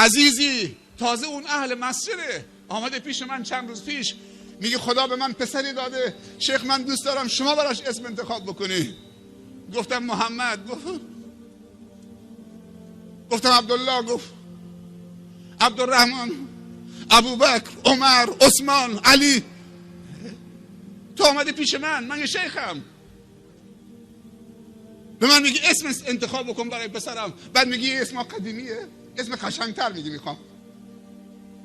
عزیزی تازه اون اهل مسجده آمده پیش من چند روز پیش، میگه خدا به من پسری داده شیخ، من دوست دارم شما براش اسم انتخاب بکنی. گفتم محمد، گفتم عبدالله، گفت عبدالرحمن، ابوبکر، عمر، عثمان، علی. تو آمده پیش من یه شیخم، به من میگی اسم انتخاب بکن برای پسرم، بعد میگی اسم قدیمیه، اسم قشنگتر میگی میخوام،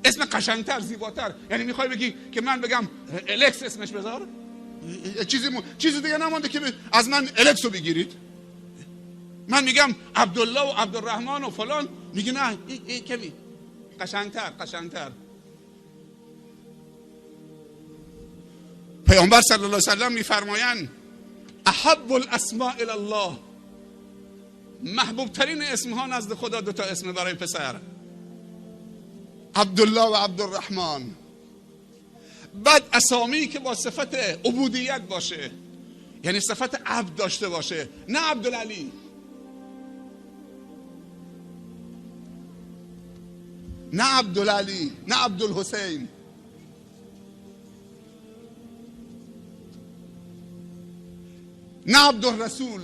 اسم قشنگتر، زیباتر. یعنی میخوای بگی که من بگم الکس اسمش بذار؟ چیزی دیگه نمانده که از من الکسو بگیرید. من میگم عبدالله و عبدالرحمن و فلان، میگی نه این کمی قشنگتر. پیامبر صلی الله علیه و سلم میفرمایند احب الاسماء الی الله، محبوب ترین اسم ها نزد خدا دو تا اسم برای پسر، عبدالله و عبدالرحمن. بعد اسامی که با صفت عبودیت باشه، یعنی صفت عبد داشته باشه، نه عبدالعلی، نه عبدالعلی، نه عبدالحسین. نه عبدالرسول.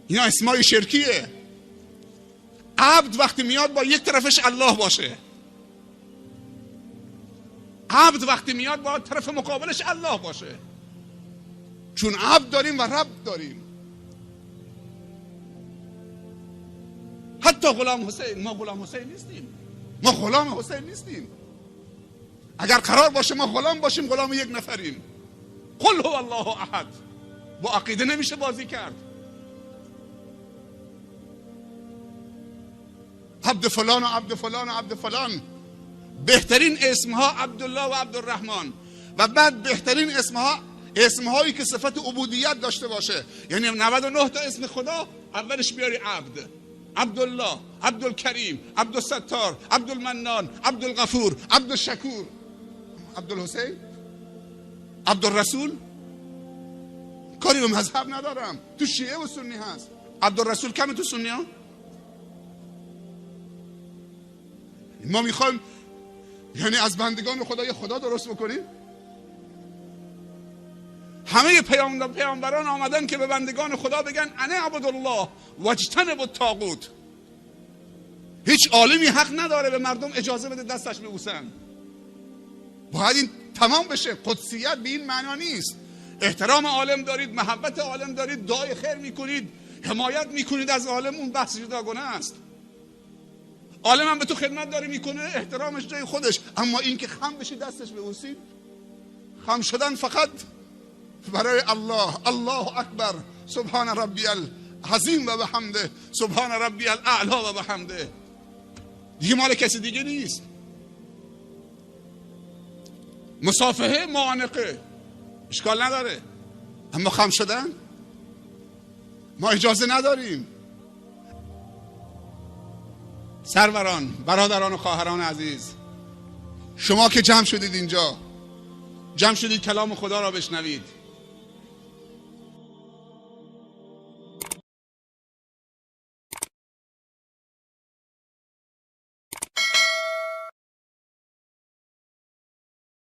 اینا اسمای شرکیه. عبد وقتی میاد با یک طرفش الله باشه، عبد وقتی میاد با طرف مقابلش الله باشه، چون عبد داریم و رب داریم. حتی غلام حسین، ما غلام حسین نیستیم، ما غلام حسین نیستیم. اگر قرار باشه ما غلام باشیم، غلام یک نفریم. قل هو الله احد. با عقیده نمیشه بازی کرد. عبد فلان و عبد فلان و عبد فلان. بهترین اسمها عبدالله و عبدالرحمن. و بعد بهترین اسمهایی که صفت عبودیت داشته باشه، یعنی 99 تا اسم خدا اولش بیاری عبد. عبدالله، عبدالکریم، عبدالستار، عبدالمنان، عبدالغفور، عبدالشکور. عبدالحسین، عبدالرسول. کاری به مذهب ندارم، تو شیعه و سنی هست. عبدالرسول کمه تو سنی ها؟ ما میخوایم یعنی از بندگان خدا یه خدا درست بکنیم؟ همه پیامبران آمدن که به بندگان خدا بگن انا عبدالله واجتنبوا الطاغوت. هیچ عالمی حق نداره به مردم اجازه بده دستش ببوسن. باید این تمام بشه. قدسیت به این معنا نیست. احترام عالم دارید، محبت عالم دارید، دعای خیر میکنید، حمایت میکنید از عالم، اون بحث جداگانه است. عالم هم به تو خدمت داره میکنه، احترامش جای خودش. اما این که خم بشی دستش ببوسید، خم شدن فقط برای الله. الله اکبر، سبحان ربی العظیم و بحمده، سبحان ربی الاعلی و بحمده. دیگه مال کسی دیگه نیست. مصافحه، معانقه اشکال نداره، اما خم شدن ما اجازه نداریم. سروران، برادران و خواهران عزیز، شما که جمع شدید اینجا، جمع شدید کلام خدا را بشنوید،